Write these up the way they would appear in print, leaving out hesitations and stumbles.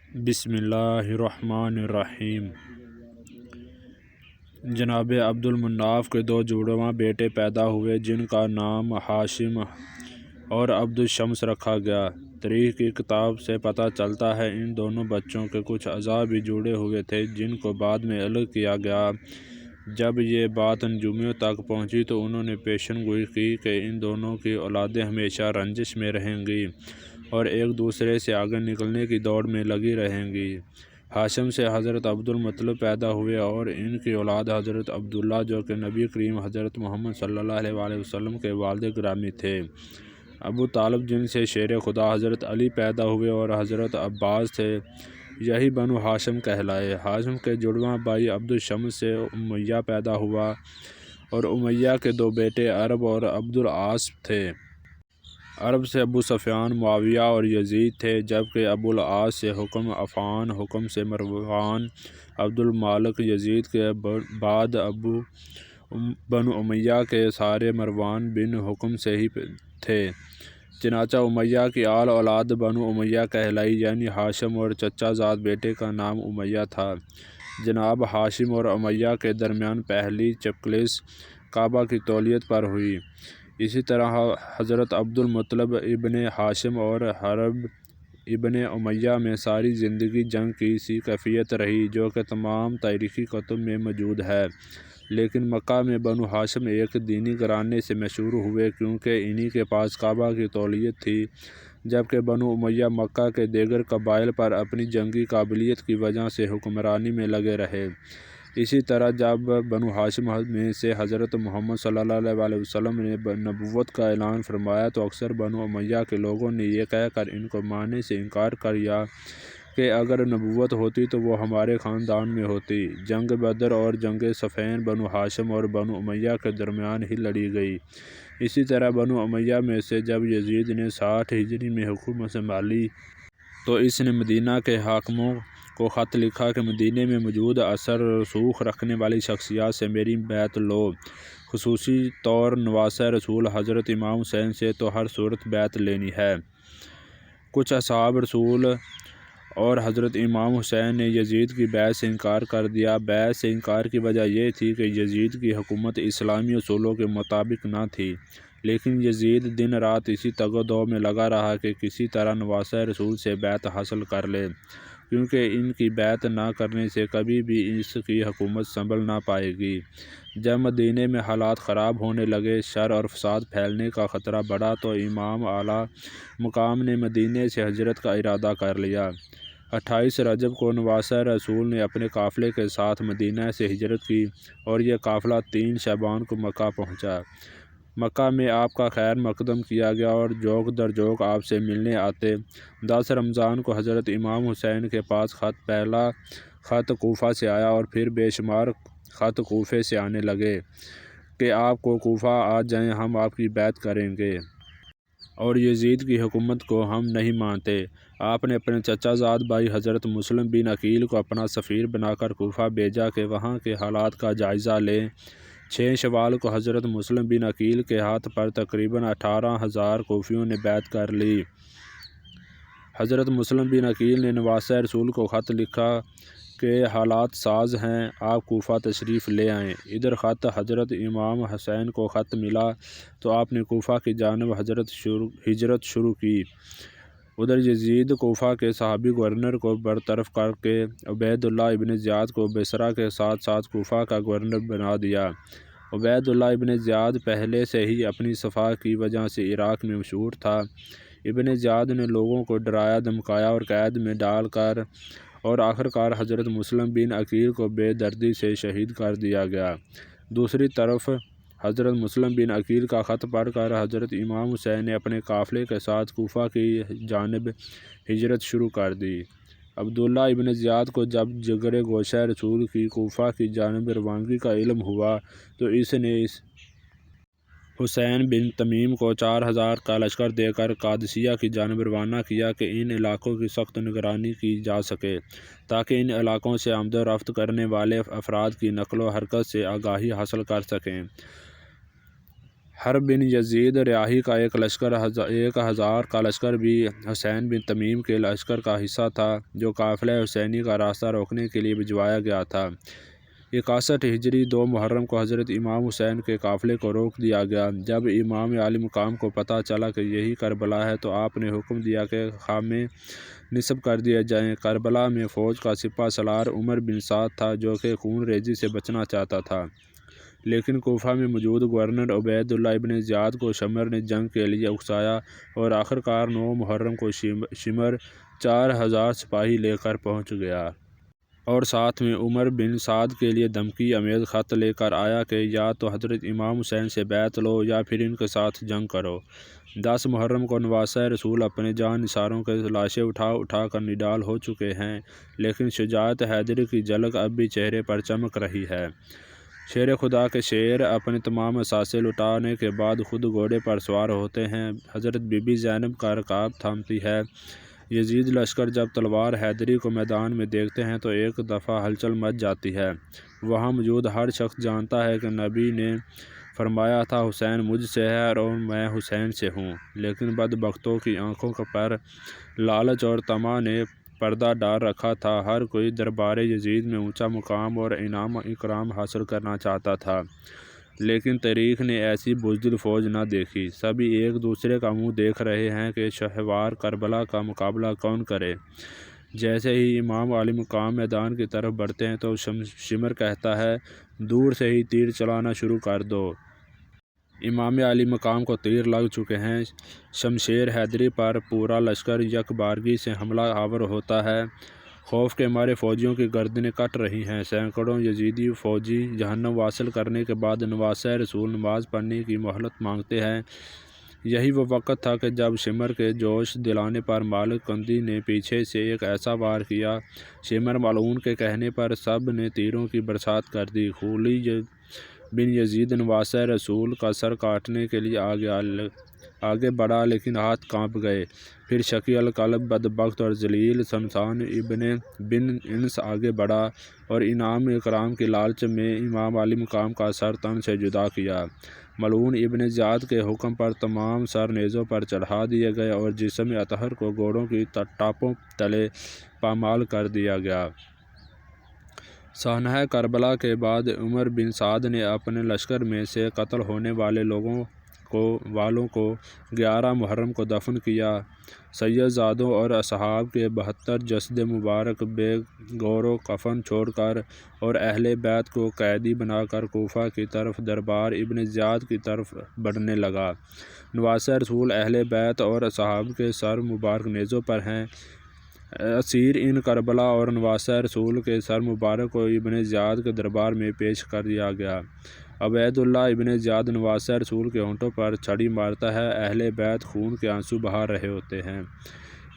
بسم اللہ الرحمن الرحیم۔ جناب عبد المناف کے دو جڑواں بیٹے پیدا ہوئے جن کا نام ہاشم اور عبد الشمس رکھا گیا۔ تاریخ کی کتاب سے پتہ چلتا ہے ان دونوں بچوں کے کچھ اعضاء بھی جڑے ہوئے تھے جن کو بعد میں الگ کیا گیا۔ جب یہ بات نجومیوں تک پہنچی تو انہوں نے پیشن گوئی کی کہ ان دونوں کی اولادیں ہمیشہ رنجش میں رہیں گی اور ایک دوسرے سے آگے نکلنے کی دوڑ میں لگی رہیں گی۔ ہاشم سے حضرت عبد المطلب پیدا ہوئے اور ان کی اولاد حضرت عبداللہ جو کہ نبی کریم حضرت محمد صلی اللہ علیہ وآلہ وسلم کے والد گرامی تھے۔ ابو طالب جن سے شیر خدا حضرت علی پیدا ہوئے اور حضرت عباس تھے، یہی بنو ہاشم کہلائے۔ ہاشم کے جڑواں بھائی عبد الشمس سے امیہ پیدا ہوا اور امیہ کے دو بیٹے عرب اور عبد العاص تھے۔ عرب سے ابو سفیان، معاویہ اور یزید تھے، جبکہ ابو العاص سے حکم عفان، حکم سے مروان، عبد المالک۔ یزید کے بعد بنو امیہ کے سارے مروان بن حکم سے ہی تھے، چنانچہ امیہ کی آل اولاد بنو امیہ کہلائی، یعنی ہاشم اور چچا زاد بیٹے کا نام امیہ تھا۔ جناب ہاشم اور امیہ کے درمیان پہلی چپکلش کعبہ کی تولیت پر ہوئی۔ اسی طرح حضرت عبد المطلب ابن ہاشم اور حرب ابن امیہ میں ساری زندگی جنگ کی سی کیفیت رہی جو کہ تمام تاریخی کتب میں موجود ہے، لیکن مکہ میں بنو ہاشم ایک دینی گھرانے سے مشہور ہوئے کیونکہ انہی کے پاس کعبہ کی تولیت تھی، جبکہ بنو امیہ مکہ کے دیگر قبائل پر اپنی جنگی قابلیت کی وجہ سے حکمرانی میں لگے رہے۔ اسی طرح جب بنو ہاشم میں سے حضرت محمد صلی اللہ علیہ وآلہ وسلم نے نبوت کا اعلان فرمایا تو اکثر بنو امیہ کے لوگوں نے یہ کہہ کر ان کو ماننے سے انکار کیا کہ اگر نبوت ہوتی تو وہ ہمارے خاندان میں ہوتی۔ جنگ بدر اور جنگ صفین بنو ہاشم اور بنو امیہ کے درمیان ہی لڑی گئی۔ اسی طرح بنو امیہ میں سے جب یزید نے 60 ہجری میں حکومت سنبھالی تو اس نے مدینہ کے حاکموں کو خط لکھا کہ مدینہ میں موجود اثر رسوخ رکھنے والی شخصیات سے میری بیعت لو، خصوصی طور نواسہ رسول حضرت امام حسین سے تو ہر صورت بیعت لینی ہے۔ کچھ اصحاب رسول اور حضرت امام حسین نے یزید کی بیعت سے انکار کر دیا۔ بیعت سے انکار کی وجہ یہ تھی کہ یزید کی حکومت اسلامی اصولوں کے مطابق نہ تھی، لیکن یزید دن رات اسی تگ و دو میں لگا رہا کہ کسی طرح نواسہ رسول سے بیعت حاصل کر لے، کیونکہ ان کی بیعت نہ کرنے سے کبھی بھی اس کی حکومت سنبھل نہ پائے گی۔ جب مدینہ میں حالات خراب ہونے لگے، شر اور فساد پھیلنے کا خطرہ بڑھا تو امام اعلیٰ مقام نے مدینہ سے ہجرت کا ارادہ کر لیا۔ 28 رجب کو نواسہ رسول نے اپنے قافلے کے ساتھ مدینہ سے ہجرت کی اور یہ قافلہ 3 شعبان کو مکہ پہنچا۔ مکہ میں آپ کا خیر مقدم کیا گیا اور جوک در جوک آپ سے ملنے آتے۔ 10 رمضان کو حضرت امام حسین کے پاس پہلا خط کوفہ سے آیا اور پھر بے شمار خط کوفے سے آنے لگے کہ آپ کو کوفہ آ جائیں، ہم آپ کی بیعت کریں گے اور یزید کی حکومت کو ہم نہیں مانتے۔ آپ نے اپنے چچا زاد بھائی حضرت مسلم بن عقیل کو اپنا سفیر بنا کر کوفہ بھیجا کہ وہاں کے حالات کا جائزہ لیں۔ 6 شوال کو حضرت مسلم بن عقیل کے ہاتھ پر تقریباً 18,000 کوفیوں نے بیعت کر لی۔ حضرت مسلم بن عقیل نے نواسہ رسول کو خط لکھا کہ حالات ساز ہیں، آپ کوفہ تشریف لے آئیں۔ ادھر خط حضرت امام حسین کو خط ملا تو آپ نے کوفہ کی جانب ہجرت شروع کی۔ ادھر یزید کوفہ کے صحابی گورنر کو برطرف کر کے عبید اللہ ابن زیاد کو بصرہ کے ساتھ ساتھ کوفہ کا گورنر بنا دیا۔ عبید اللہ ابن زیاد پہلے سے ہی اپنی صفا کی وجہ سے عراق میں مشہور تھا۔ ابن زیاد نے لوگوں کو ڈرایا دھمکایا اور قید میں ڈال کر اور آخرکار حضرت مسلم بن عقیل کو بے دردی سے شہید کر دیا گیا۔ دوسری طرف حضرت مسلم بن عقیل کا خط پڑھ کر حضرت امام حسین نے اپنے قافلے کے ساتھ کوفہ کی جانب ہجرت شروع کر دی۔ عبداللہ ابن زیاد کو جب جگر گوشہ رسول کی کوفہ کی جانب روانگی کا علم ہوا تو اس نے حسین بن تمیم کو 4,000 کا لشکر دے کر قادسیہ کی جانب روانہ کیا کہ ان علاقوں کی سخت نگرانی کی جا سکے تاکہ ان علاقوں سے آمد و رفت کرنے والے افراد کی نقل و حرکت سے آگاہی حاصل کر سکیں۔ حرب بن یزید ریاحی کا ایک 1000 کا لشکر بھی حسین بن تمیم کے لشکر کا حصہ تھا، جو قافلہ حسینی کا راستہ روکنے کے لیے بھجوایا گیا تھا۔ 61 ہجری 2 محرم کو حضرت امام حسین کے قافلے کو روک دیا گیا۔ جب امام علی مقام کو پتہ چلا کہ یہی کربلا ہے تو آپ نے حکم دیا کہ خیمے نصب کر دیے جائیں۔ کربلا میں فوج کا سپہ سالار عمر بن سعد تھا، جو کہ خون ریزی سے بچنا چاہتا تھا، لیکن کوفہ میں موجود گورنر عبید اللہ ابن زیاد کو شمر نے جنگ کے لیے اکسایا اور آخرکار 9 محرم کو شمر 4000 سپاہی لے کر پہنچ گیا اور ساتھ میں عمر بن سعد کے لیے دھمکی آمیز خط لے کر آیا کہ یا تو حضرت امام حسین سے بیعت لو یا پھر ان کے ساتھ جنگ کرو۔ 10 محرم کو نواسہ رسول اپنے جان نثاروں کے لاشیں اٹھا کر نڈال ہو چکے ہیں، لیکن شجاعت حیدری کی جھلک اب بھی چہرے پر چمک رہی ہے۔ شیر خدا کے شیر اپنے تمام اثاثے لٹانے کے بعد خود گھوڑے پر سوار ہوتے ہیں۔ حضرت بی بی زینب کا رکاب تھامتی ہے۔ یزید لشکر جب تلوار حیدری کو میدان میں دیکھتے ہیں تو ایک دفعہ ہلچل مچ جاتی ہے۔ وہاں موجود ہر شخص جانتا ہے کہ نبی نے فرمایا تھا حسین مجھ سے ہے اور میں حسین سے ہوں، لیکن بدبختوں کی آنکھوں پر لالچ اور طمع نے پردہ ڈال رکھا تھا۔ ہر کوئی دربار یزید میں اونچا مقام اور انعام اکرام حاصل کرنا چاہتا تھا، لیکن تاریخ نے ایسی بزدل فوج نہ دیکھی۔ سبھی ایک دوسرے کا منہ دیکھ رہے ہیں کہ شہوار کربلا کا مقابلہ کون کرے۔ جیسے ہی امام علی مقام میدان کی طرف بڑھتے ہیں تو شمر کہتا ہے دور سے ہی تیر چلانا شروع کر دو۔ امام علی مقام کو تیر لگ چکے ہیں۔ شمشیر حیدری پر پورا لشکر یک بارگی سے حملہ آور ہوتا ہے۔ خوف کے مارے فوجیوں کی گردنیں کٹ رہی ہیں۔ سینکڑوں یزیدی فوجی جہنم واصل کرنے کے بعد نواسہ رسول نماز پڑھنے کی مہلت مانگتے ہیں۔ یہی وہ وقت تھا کہ جب شمر کے جوش دلانے پر مالک کندی نے پیچھے سے ایک ایسا وار کیا، شمر ملعون کے کہنے پر سب نے تیروں کی برسات کر دی۔ خولید بن یزید نواسہ رسول کا سر کاٹنے کے لیے آگے بڑھا، لیکن ہاتھ کانپ گئے۔ پھر شقی القلب بدبخت اور ذلیل سمسان بن انس آگے بڑھا اور انعام اکرام کی لالچ میں امام علی مقام کا سر تن سے جدا کیا۔ ملعون ابن زیاد کے حکم پر تمام سر نیزوں پر چڑھا دیے گئے اور جسم اطہر کو گھوڑوں کی ٹاپوں تلے پامال کر دیا گیا۔ سانحہ کربلا کے بعد عمر بن سعد نے اپنے لشکر میں سے قتل ہونے والوں کو 11 محرم کو دفن کیا۔ سید زادوں اور اصحاب کے 72 جسد مبارک بے گور و کفن چھوڑ کر اور اہل بیت کو قیدی بنا کر کوفہ کی طرف دربار ابن زیاد کی طرف بڑھنے لگا۔ نواسہ رسول اہل بیت اور اصحاب کے سر مبارک نیزوں پر ہیں۔ اسیر ان کربلا اور نواسہ رسول کے سر مبارک کو ابن زیاد کے دربار میں پیش کر دیا گیا۔ عبید اللہ ابن زیاد نواسہ رسول کے ہونٹوں پر چھڑی مارتا ہے۔ اہل بیت خون کے آنسو بہا رہے ہوتے ہیں۔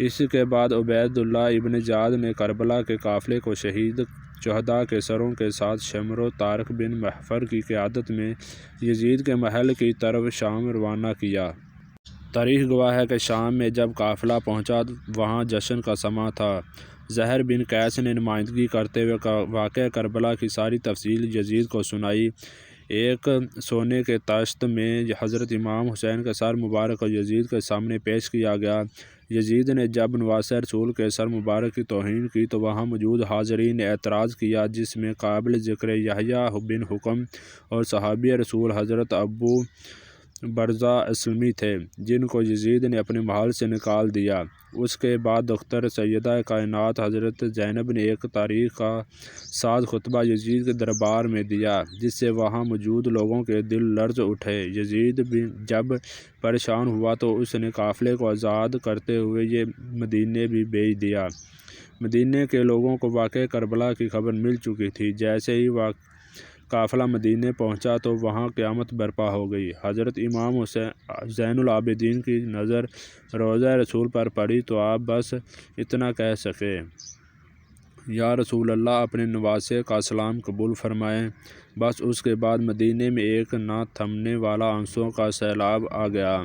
اس کے بعد عبید اللہ ابن زیاد نے کربلا کے قافلے کو شہداء کے سروں کے ساتھ شمر و طارق بن محفر کی قیادت میں یزید کے محل کی طرف شام روانہ کیا۔ تاریخ گواہ ہے کہ شام میں جب قافلہ پہنچا وہاں جشن کا سماں تھا۔ زہر بن قیس نے نمائندگی کرتے ہوئے واقعہ کربلا کی ساری تفصیل یزید کو سنائی۔ ایک سونے کے طشت میں حضرت امام حسین کا سر مبارک کو یزید کے سامنے پیش کیا گیا۔ یزید نے جب نواسہ رسول کے سر مبارک کی توہین کی تو وہاں موجود حاضرین نے اعتراض کیا، جس میں قابل ذکر یحییٰ بن حکم اور صحابی رسول حضرت ابو برزہ اسلمی تھے، جن کو یزید نے اپنے محل سے نکال دیا۔ اس کے بعد دختر سیدہ کائنات حضرت زینب نے ایک تاریخ کا ساز خطبہ یزید کے دربار میں دیا، جس سے وہاں موجود لوگوں کے دل لرز اٹھے۔ یزید جب پریشان ہوا تو اس نے قافلے کو آزاد کرتے ہوئے یہ مدینے بھی بھیج دیا۔ مدینے کے لوگوں کو واقعہ کربلا کی خبر مل چکی تھی۔ جیسے ہی قافلہ مدینے پہنچا تو وہاں قیامت برپا ہو گئی۔ حضرت امام زین العابدین کی نظر روضہ رسول پر پڑی تو آپ بس اتنا کہہ سکے، یا رسول اللہ اپنے نواسے کا سلام قبول فرمائیں۔ بس اس کے بعد مدینے میں ایک نہ تھمنے والا آنسوؤں کا سیلاب آ گیا۔